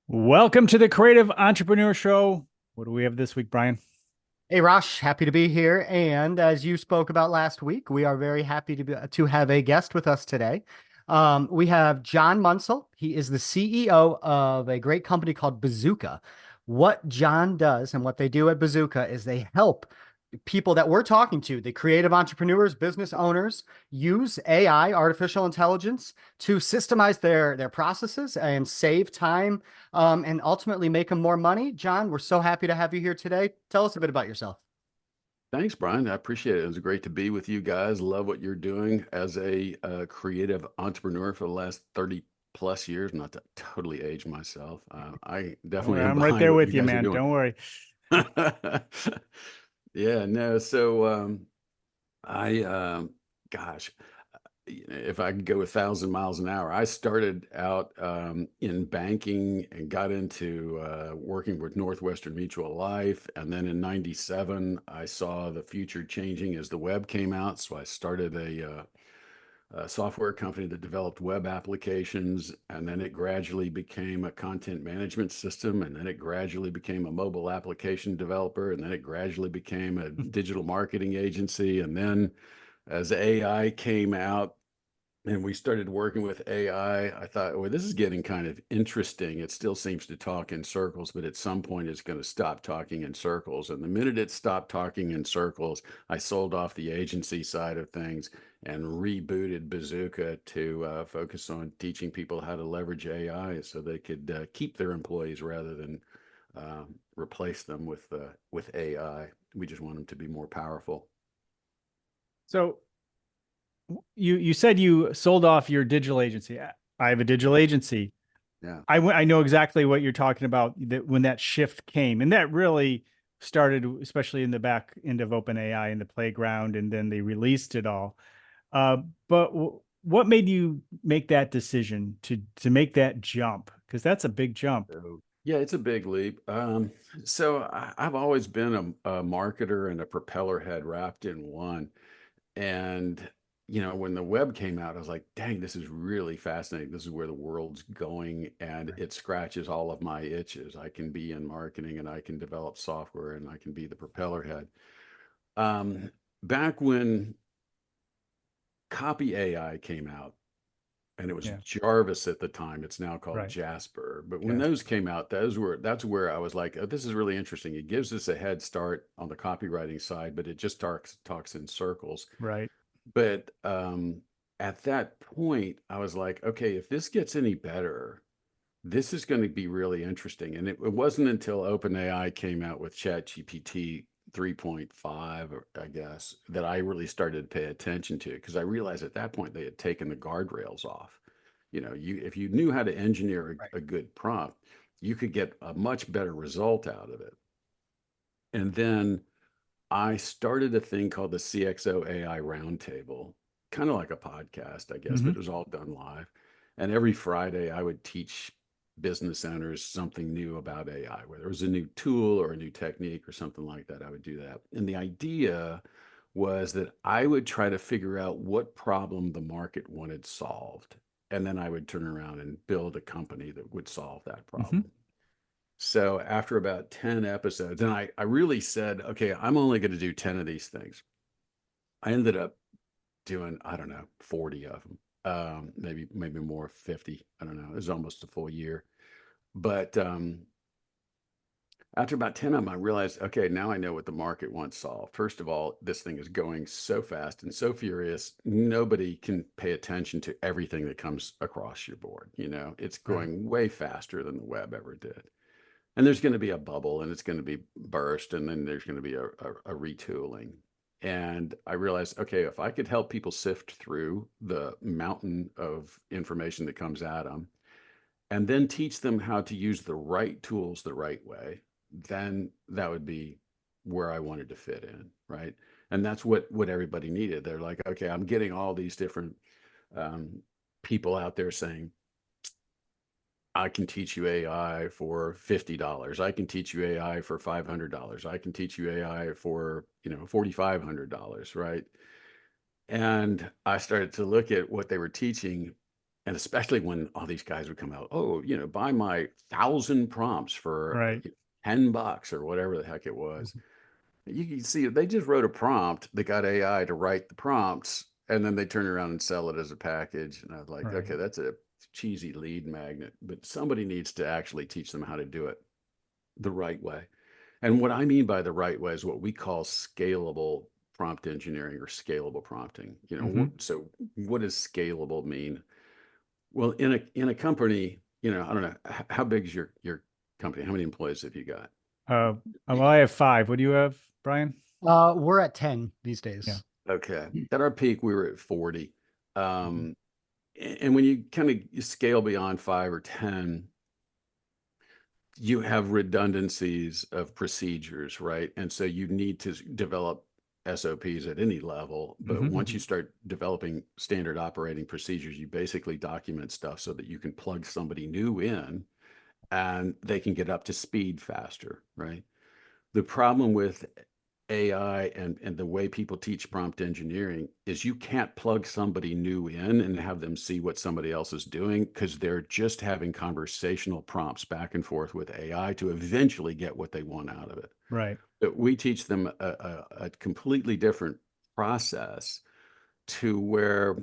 Welcome to the Creative Entrepreneur Show. What do we have this week, Bryon? Hey Rosh, happy to be here. And as you spoke about last week, we are very happy to have a guest with us today. We have John Munsell. He is the CEO of a great company called Bazooka. What John does and what they do at Bazooka is they help people that we're talking to, the creative entrepreneurs, business owners, use AI, artificial intelligence, to systemize their processes and save time, and ultimately make them more money. John, we're so happy to have you here today. Tell us a bit about yourself. Thanks, Brian. I appreciate it. It was great to be with you guys. Love what you're doing as a creative entrepreneur for the last 30 plus years. Not to totally age myself. I Don't worry, definitely am I'm right behind there what you with you, guys are man. doing. Don't worry. Yeah, no. So I, gosh, if I could go 1,000 miles an hour, I started out in banking and got into working with Northwestern Mutual Life. And then in '97, I saw the future changing as the web came out. So I started a software company that developed web applications. And then it gradually became a content management system. And then it gradually became a mobile application developer. And then it gradually became a digital marketing agency. And then as AI came out, and we started working with AI, I thought, well, this is getting kind of interesting. It still seems to talk in circles, but at some point it's going to stop talking in circles. And the minute it stopped talking in circles, I sold off the agency side of things and rebooted Bazooka to focus on teaching people how to leverage AI so they could keep their employees rather than replace them with AI. We just want them to be more powerful. So you said you sold off your digital agency. I have a digital agency. Yeah. I know exactly what you're talking about, that when that shift came, and that really started, especially in the back end of OpenAI in the playground, and then they released it all. Uh, but what made you make that decision to make that jump? Because that's a big jump. So, yeah, it's a big leap. I've always been a marketer and a propeller head wrapped in one. And, when the web came out, I was like, dang, this is really fascinating. This is where the world's going. And it scratches all of my itches. I can be in marketing and I can develop software and I can be the propeller head. Um, Back when copy AI came out, and it was Yeah, Jarvis at the time. It's now called right. Jasper. But when those Jasper. came out, that's where I was like, oh, this is really interesting. It gives us a head start on the copywriting side, but it just talks in circles. Right. But at that point, I was like, okay, if this gets any better, this is going to be really interesting. And it wasn't until OpenAI came out with ChatGPT 3.5, I guess, that I really started to pay attention to it because I realized at that point they had taken the guardrails off. If you knew how to engineer Right. a good prompt, you could get a much better result out of it. And then I started a thing called the CXO AI Roundtable, kind of like a podcast, I guess, but Hmm. it was all done live. And every Friday, I would teach business owners something new about AI, whether it was a new tool or a new technique or something like that. I would do that. And the idea was that I would try to figure out what problem the market wanted solved. And then I would turn around and build a company that would solve that Hmm. problem. So after about 10 episodes, and I really said, okay, I'm only going to do 10 of these things. I ended up doing, I don't know, 40 of them, maybe more, 50. I don't know. It was almost a full year. But after about 10 of them, I realized, okay, now I know what the market wants solved. First of all, this thing is going so fast and so furious. Nobody can pay attention to everything that comes across your board. It's Right. going way faster than the web ever did. And there's going to be a bubble and it's going to be burst and then there's going to be a retooling. And I realized, okay, if I could help people sift through the mountain of information that comes at them and then teach them how to use the right tools the right way, then that would be where I wanted to fit in, right? And that's what everybody needed. They're like, okay, I'm getting all these different um, people out there saying, I can teach you AI for $50. I can teach you AI for $500. I can teach you AI for, $4,500, right? And I started to look at what they were teaching, And especially when all these guys would come out, oh, buy my 1,000 prompts for Right. $10 or whatever the heck it was. You can see they just wrote a prompt. They got AI to write the prompts, and then they turn around and sell it as a package. And I was like, Right. okay, that's a cheesy lead magnet, but somebody needs to actually teach them how to do it the right way. And what I mean by the right way is what we call scalable prompt engineering or scalable prompting. So what does scalable mean? Well, in a company, I don't know, how big is your company? How many employees have you got? Well, I have 5. What do you have, Bryon? We're at 10 these Yeah. days. Okay. At our peak, we were at 40. Mhm. And when you kind of scale beyond 5 or 10, you have redundancies of procedures, right? And so you need to develop SOPs at any level. But once you start developing standard operating procedures, you basically document stuff so that you can plug somebody new in and they can get up to speed faster, right? The problem with AI and the way people teach prompt engineering is you can't plug somebody new in and have them see what somebody else is doing because they're just having conversational prompts back and forth with AI to eventually get what they want out of it. Right. But we teach them a completely different process to where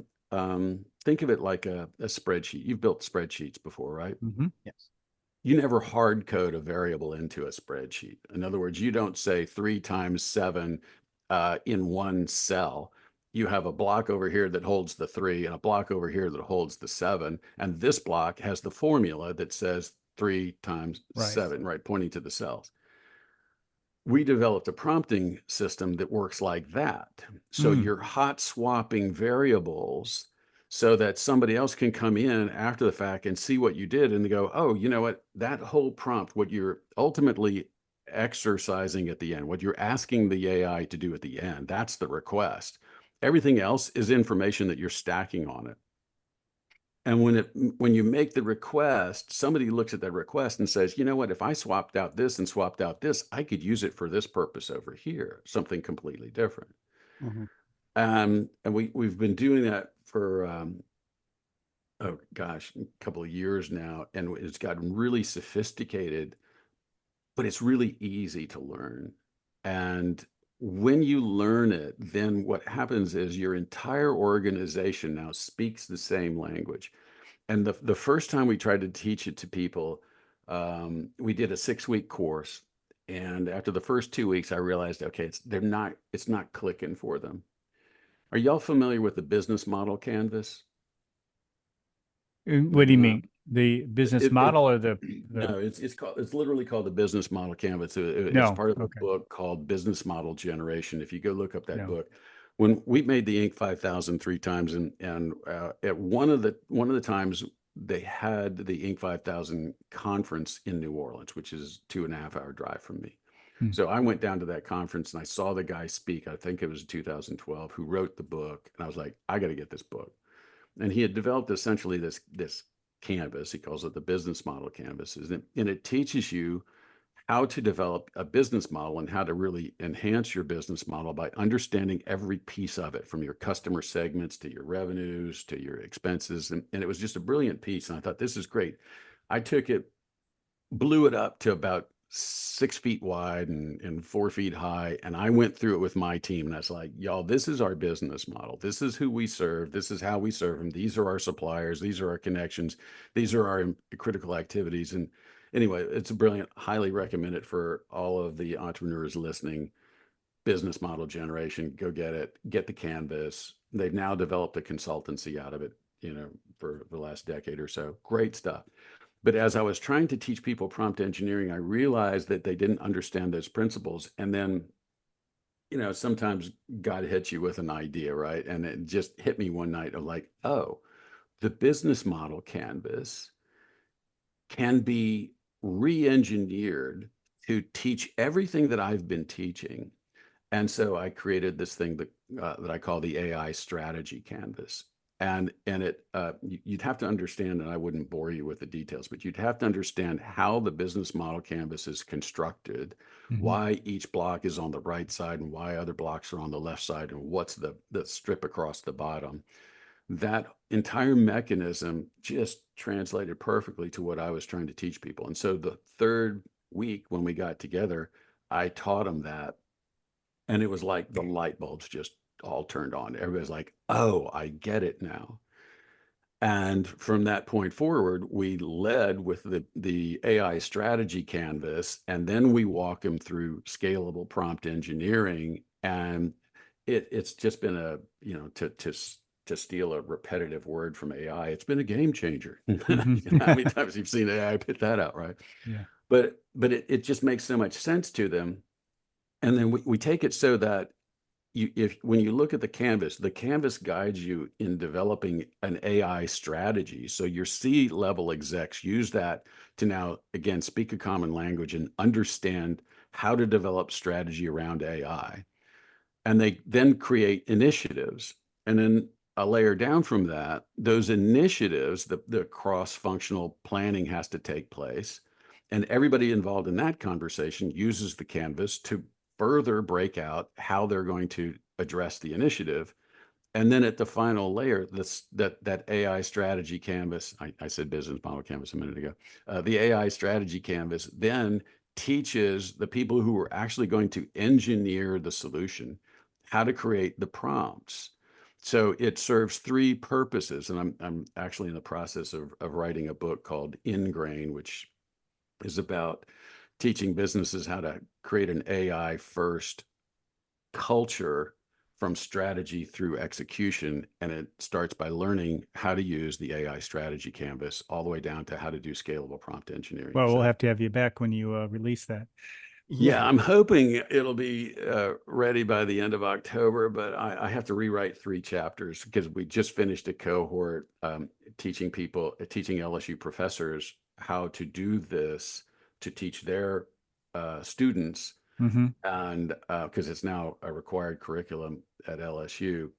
think of it like a spreadsheet. You've built spreadsheets before, right? Yes. You never hard code a variable into a spreadsheet. In other words, you don't say 3 times 7 in one cell. You have a block over here that holds the 3 and a block over here that holds the 7. And this block has the formula that says 3 times Right. 7, right, pointing to the cells. We developed a prompting system that works like that. So you're hot swapping variables so that somebody else can come in after the fact and see what you did and they go, oh, you know what? That whole prompt, what you're ultimately exercising at the end, what you're asking the AI to do at the end, that's the request. Everything else is information that you're stacking on it. And when you make the request, somebody looks at that request and says, you know what, if I swapped out this and swapped out this, I could use it for this purpose over here, something completely different. Mhm. And we've been doing that for oh gosh, a couple of years now, and it's gotten really sophisticated, but it's really easy to learn. And when you learn it, then what happens is your entire organization now speaks the same language. And the first time we tried to teach it to people, we did a 6-week course. And after the first 2 weeks, I realized, okay, it's not clicking for them. Are y'all familiar with the business model canvas? What do you mean? The business It model or the no, it's literally called the business model canvas. It's no. part of a Okay. book called Business Model Generation. If you go look up that No. book, when we made the Inc. 5000 3 times, and at one of the times they had the Inc. 5000 conference in New Orleans, which is 2.5 hour drive from me. Hmm. So I went down to that conference and I saw the guy speak. I think it was 2012, who wrote the book, and I was like, I got to get this book. And he had developed essentially this canvas. He calls it the business model canvas, and it teaches you how to develop a business model and how to really enhance your business model by understanding every piece of it, from your customer segments to your revenues to your expenses. And it was just a brilliant piece. And I thought, this is great. I took it, blew it up to about 6 feet wide and 4 feet high. And I went through it with my team. And I was like, y'all, this is our business model. This is who we serve. This is how we serve them. These are our suppliers. These are our connections. These are our critical activities. And anyway, it's a brilliant, highly recommend it for all of the entrepreneurs listening. Business model generation, go get it, get the canvas. They've now developed a consultancy out of it, for the last decade or so. Great stuff. But as I was trying to teach people prompt engineering, I realized that they didn't understand those principles. And then, sometimes God hits you with an idea, right? And it just hit me one night of like, oh, the business model canvas can be re-engineered to teach everything that I've been teaching. And so I created this thing that I call the AI strategy canvas. And you'd have to understand, and I wouldn't bore you with the details, but you'd have to understand how the business model canvas is constructed, why each block is on the right side and why other blocks are on the left side, and what's the strip across the bottom. that entire mechanism just translated perfectly to what I was trying to teach people. And so the third week when we got together, I taught them that. And it was like the light bulbs just all turned on. Everybody's like, oh, I get it now. And from that point forward, we led with the AI strategy canvas, and then we walk them through scalable prompt engineering. And it's just been a, you know, to steal a repetitive word from AI, it's been a game changer. You know, how many times you've seen AI put that out, right? Yeah. But it just makes so much sense to them. And then we take it so that when you look at the canvas guides you in developing an AI strategy. So your C-level execs use that to now, again, speak a common language and understand how to develop strategy around AI. And they then create initiatives. And then a layer down from that, those initiatives, the cross-functional planning has to take place. And everybody involved in that conversation uses the canvas to further break out how they're going to address the initiative. And then at the final layer, that AI strategy canvas, I said business model canvas a minute ago, the AI strategy canvas then teaches the people who are actually going to engineer the solution how to create the prompts. So it serves three purposes. And I'm actually in the process of writing a book called Ingrain, which is about teaching businesses how to create an AI first culture from strategy through execution. And it starts by learning how to use the AI strategy canvas all the way down to how to do scalable prompt engineering. Well, we'll So have to have you back when you release that. yeah, I'm hoping it'll be ready by the end of October, but I have to rewrite 3 chapters because we just finished a cohort teaching LSU professors how to do this to teach their students, Mm-hmm. and because it's now a required curriculum at LSU.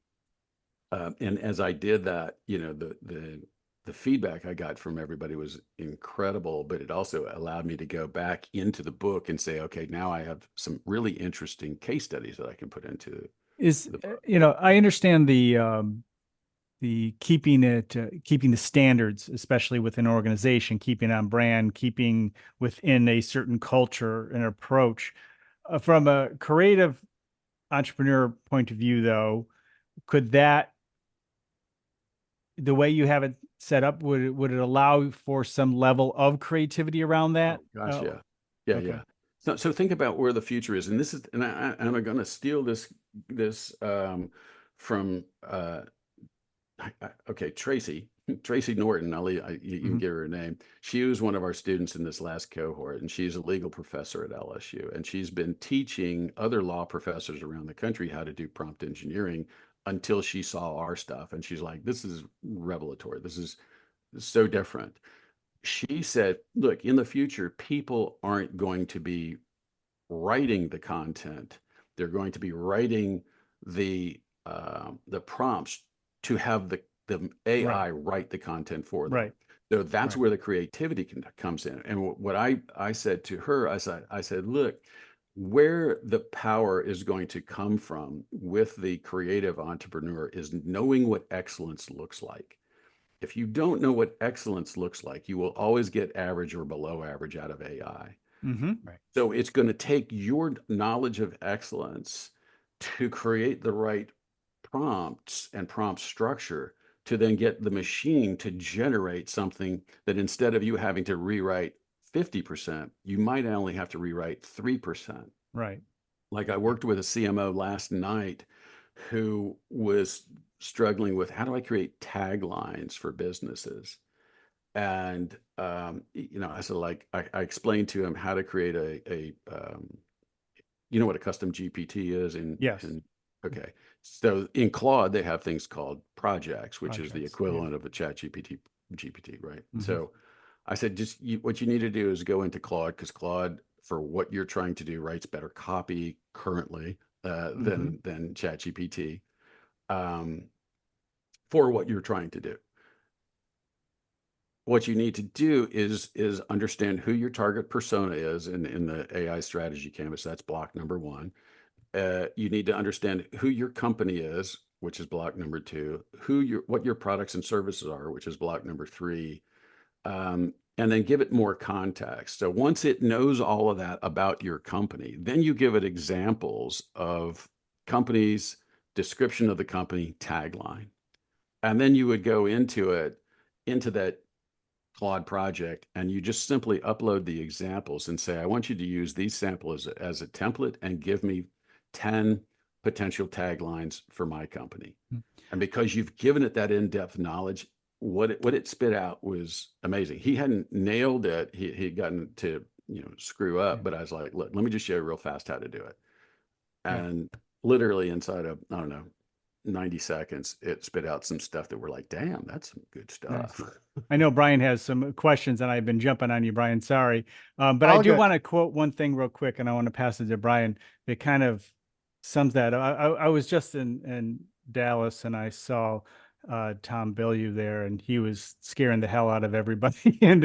And as I did that, you know, the feedback I got from everybody was incredible, but it also allowed me to go back into the book and say, okay, now I have some really interesting case studies that I can put into the book. You know, I understand the keeping the standards, especially within an organization, keeping on brand, keeping within a certain culture and approach. From a creative entrepreneur point of view, though, could that, the way you have it set up, would it allow for some level of creativity around that? Oh gosh, Oh, yeah, yeah, okay. yeah. So think about where the future is, and this is, and I'm going to steal this from okay, Tracy Norton. You can Mhm. give her a name. She was one of our students in this last cohort, and she's a legal professor at LSU, and she's been teaching other law professors around the country how to do prompt engineering until she saw our stuff, and she's like, "This is revelatory. This is so different." She said, "Look, in the future, people aren't going to be writing the content; they're going to be writing the prompts to have the Right, AI write the content for them." right, So that's right. where the creativity comes in. And what I said to her, I said, look, where the power is going to come from with the creative entrepreneur is knowing what excellence looks like. If you don't know what excellence looks like, you will always get average or below average out of AI. Mm-hmm. Right. So it's going to take your knowledge of excellence to create the right prompts and prompt structure to then get the machine to generate something that instead of you having to rewrite 50%, you might only have to rewrite 3%. Right. Like I Yeah. worked with a CMO last night who was struggling with how do I create taglines for businesses? And you know, I said, like, I explained to him how to create you know what a custom GPT is Yes. in okay. So in Claude, they have things called projects, which is the Projects. Yeah. equivalent of a chat GPT, right? Mm-hmm. So I said, what you need to do is go into Claude, because Claude, for what you're trying to do, writes better copy currently Mm-hmm. than ChatGPT um, for what you're trying to do. What you need to do is understand who your target persona is in the AI strategy canvas. That's block number one. You need to understand who your company is, which is block number 2, what your products and services are, which is block number 3, and then give it more context. So once it knows all of that about your company, then you give it examples of companies, description of the company, tagline. And then you would go into that Claude project, and you just simply upload the examples and say, I want you to use these samples as a template and give me 10 potential taglines for my company. And because you've given it that in-depth knowledge, what it spit out was amazing. He hadn't nailed it. He'd gotten to, screw up, but I was like, look, let me just show you real fast how to do it. And literally inside of, I don't know, 90 seconds, it spit out some stuff that we're like, damn, that's some good stuff. Nice. I know Bryon has some questions, and I've been jumping on you, Bryon. Sorry. But I All do good. want to quote one thing real quick, and I want to pass it to Bryon. It kind of sums that up. I was just in Dallas, and I saw Tom Bilyeu there, and he was scaring the hell out of everybody. And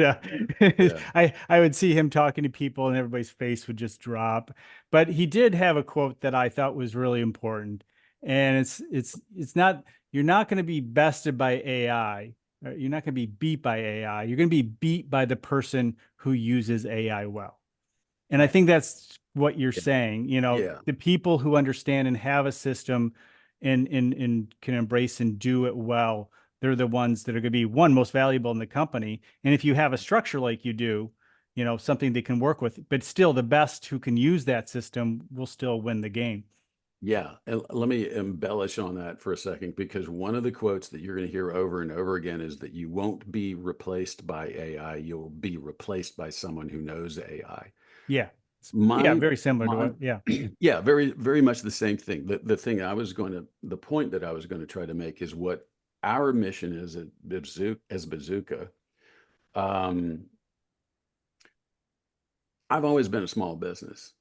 I would see him talking to people, and everybody's face would just drop. But he did have a quote that I thought was really important. And it's not, you're not going to be bested by AI. You're not going to be beat by AI. You're going to be beat by the person who uses AI well. And I think that's what you're saying. The people who understand and have a system and can embrace and do it well, they're the ones that are going to be most valuable in the company. And if you have a structure like you do, something they can work with, but still the best who can use that system will still win the game. Yeah, and let me embellish on that for a second, because one of the quotes that you're going to hear over and over again is that you won't be replaced by AI, you'll be replaced by someone who knows AI. Yeah. Very similar to what, yeah, very, very much the same thing. The point that I was going to try to make is what our mission is as Bazooka. I've always been a small business.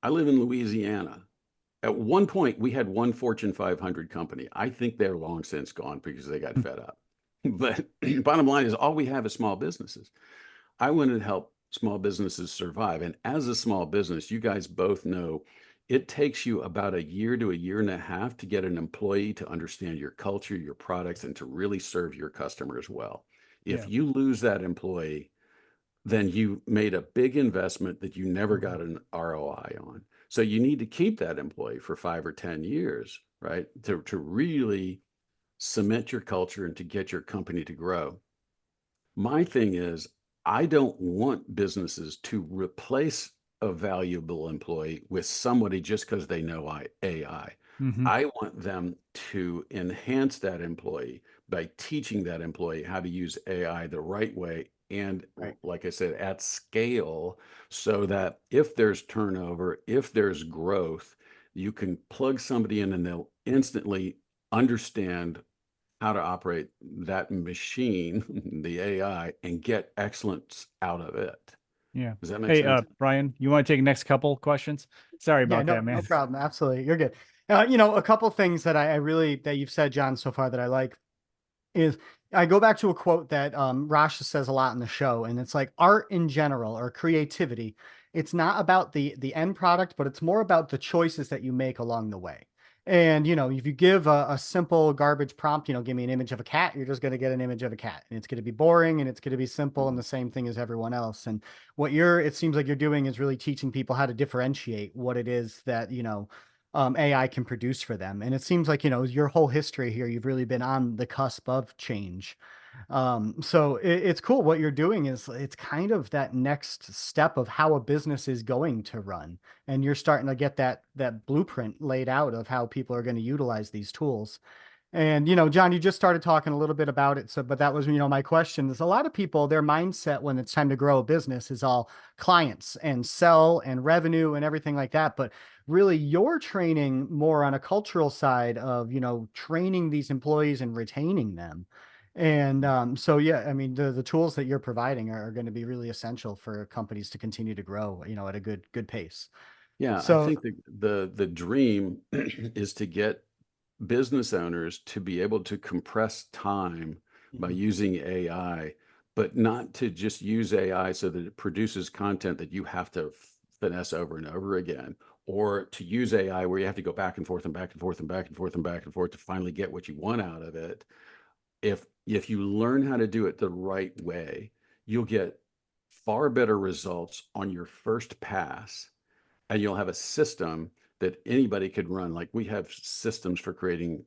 I live in Louisiana. At one point, we had one Fortune 500 company. I think they're long since gone because they got fed up. But bottom line is, all we have is small businesses. I want to help small businesses survive. And as a small business, you guys both know it takes you about a year to a year and a half to get an employee to understand your culture, your products, and to really serve your customers well. If you lose that employee, then you made a big investment that you never got an ROI on. So you need to keep that employee for 5 or 10 years, right? To really cement your culture and to get your company to grow. My thing is, I don't want businesses to replace a valuable employee with somebody just because they know AI. I want them to enhance that employee by teaching that employee how to use AI the right way. And like I said, at scale, so that if there's turnover, if there's growth, you can plug somebody in and they'll instantly understand how to operate that machine, the AI, and get excellence out of it. Yeah. Does that make sense? Bryon, you want to take the next couple questions? Sorry about that, man. No problem. Absolutely. You're good. A couple things that I really, that you've said, John, so far that I like is I go back to a quote that Rosh says a lot in the show, and it's like art in general or creativity. It's not about the end product, but it's more about the choices that you make along the way. And, if you give a simple garbage prompt, give me an image of a cat, you're just going to get an image of a cat, and it's going to be boring and it's going to be simple and the same thing as everyone else. And what it seems like you're doing is really teaching people how to differentiate what it is that, AI can produce for them. And it seems like, your whole history here, you've really been on the cusp of change. So it's cool. What you're doing is it's kind of that next step of how a business is going to run. And you're starting to get that blueprint laid out of how people are going to utilize these tools. And, John, you just started talking a little bit about it. So, but that was, my question is a lot of people, their mindset when it's time to grow a business is all clients and sell and revenue and everything like that. But really you're training more on a cultural side of, training these employees and retaining them. And so, yeah, I mean, the tools that you're providing are going to be really essential for companies to continue to grow, at a good pace. Yeah, I think the dream is to get business owners to be able to compress time by using AI, but not to just use AI so that it produces content that you have to finesse over and over again. or to use AI where you have to go back and forth and back and forth and back and forth and back and forth to finally get what you want out of it. If you learn how to do it the right way, you'll get far better results on your first pass, and you'll have a system that anybody could run. Like we have systems for creating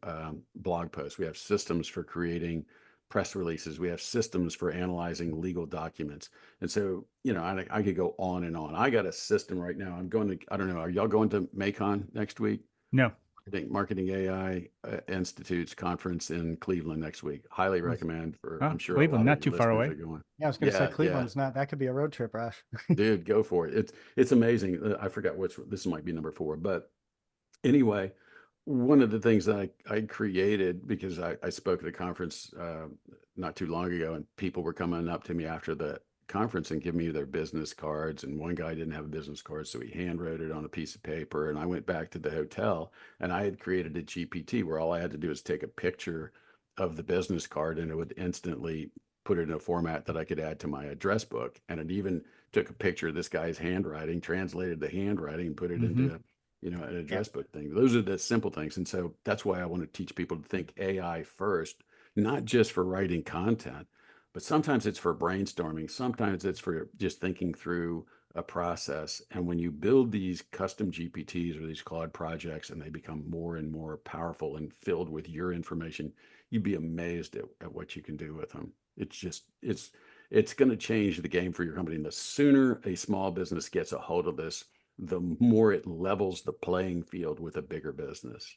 blog posts. We have systems for creating press releases. We have systems for analyzing legal documents. And so, I could go on and on. I got a system right now. I don't know, are y'all going to Macon next week? No. I think Marketing AI Institute's conference in Cleveland next week. Highly recommend I'm sure Cleveland, a lot not of too your far listeners away. are going. Yeah, I was going to say Yeah, Cleveland's not, that could be a road trip, Rosh. dude, go for it. It's amazing. I forgot this might be number 4, but anyway, one of the things that I created, because I spoke at a conference not too long ago, and people were coming up to me after the conference and giving me their business cards. And one guy didn't have a business card, so he hand wrote it on a piece of paper. And I went back to the hotel, and I had created a GPT where all I had to do is take a picture of the business card, and it would instantly put it in a format that I could add to my address book. And it even took a picture of this guy's handwriting, translated the handwriting, and put it into an Yeah. address book thing. Those are the simple things. And so that's why I want to teach people to think AI first, not just for writing content, but sometimes it's for brainstorming. Sometimes it's for just thinking through a process. And when you build these custom GPTs or these Claude projects and they become more and more powerful and filled with your information, you'd be amazed at what you can do with them. It's going to change the game for your company. And the sooner a small business gets a hold of this, the more it levels the playing field with a bigger business.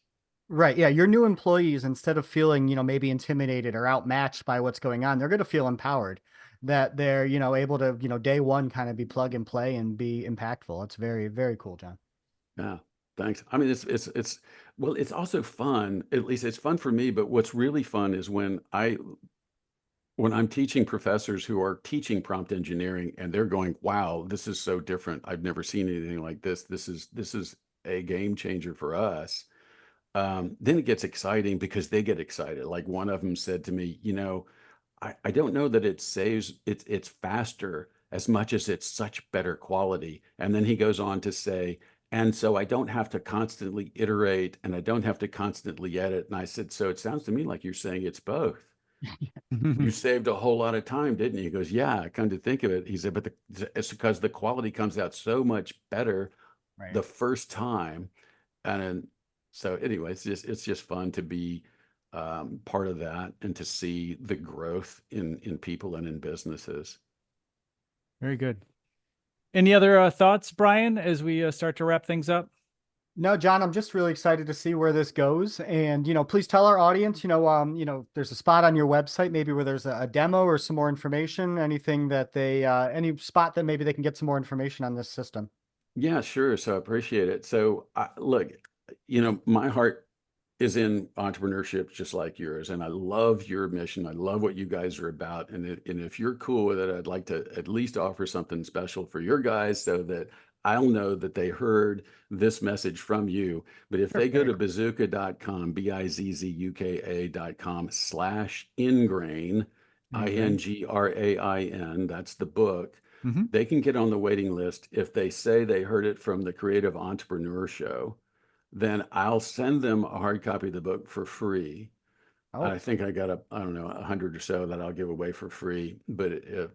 Right. Yeah. Your new employees, instead of feeling, maybe intimidated or outmatched by what's going on, they're going to feel empowered that they're, able to, day one kind of be plug and play and be impactful. It's very, very cool, John. Yeah. Thanks. I mean, well, it's also fun. At least it's fun for me, but what's really fun is when I'm teaching professors who are teaching prompt engineering and they're going, wow, this is so different. I've never seen anything like this. This is a game changer for us. Then it gets exciting because they get excited. Like one of them said to me, I don't know that it's faster as much as it's such better quality. And then he goes on to say, and so I don't have to constantly iterate and I don't have to constantly edit. And I said, so it sounds to me like you're saying it's both. You saved a whole lot of time, didn't you? He goes, yeah, come to think of it. He said, but it's because the quality comes out so much better Right. the first time. And so anyway, it's just fun to be part of that and to see the growth in people and in businesses. Very good. Any other thoughts, Bryon, as we start to wrap things up? No, John, I'm just really excited to see where this goes. And, please tell our audience, there's a spot on your website, maybe where there's a demo or some more information, anything that any spot that maybe they can get some more information on this system. Yeah, sure. So I appreciate it. So look, my heart is in entrepreneurship just like yours. And I love your mission. I love what you guys are about. And if you're cool with it, I'd like to at least offer something special for your guys so that I'll know that they heard this message from you. But if they go to bazooka.com, bizooka.com/ingrain, INGRAIN, that's the book. They can get on the waiting list. If they say they heard it from the Creative Entrepreneur Show, then I'll send them a hard copy of the book for free. Oh. I think I got I don't know, 100 or so that I'll give away for free. But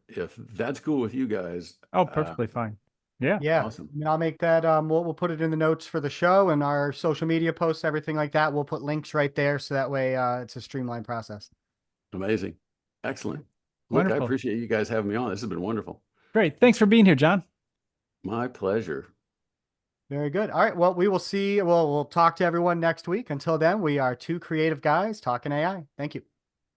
if that's cool with you guys, Oh, perfectly fine. Yeah. Yeah. awesome. And I'll make that. We'll put it in the notes for the show and our social media posts, everything like that. We'll put links right there. So that way it's a streamlined process. Amazing. Excellent. Look, I Wonderful. appreciate you guys having me on. This has been wonderful. Great. Thanks for being here, John. My pleasure. Very good. All right. Well, we will see. We'll talk to everyone next week. Until then, we are two creative guys talking AI. Thank you.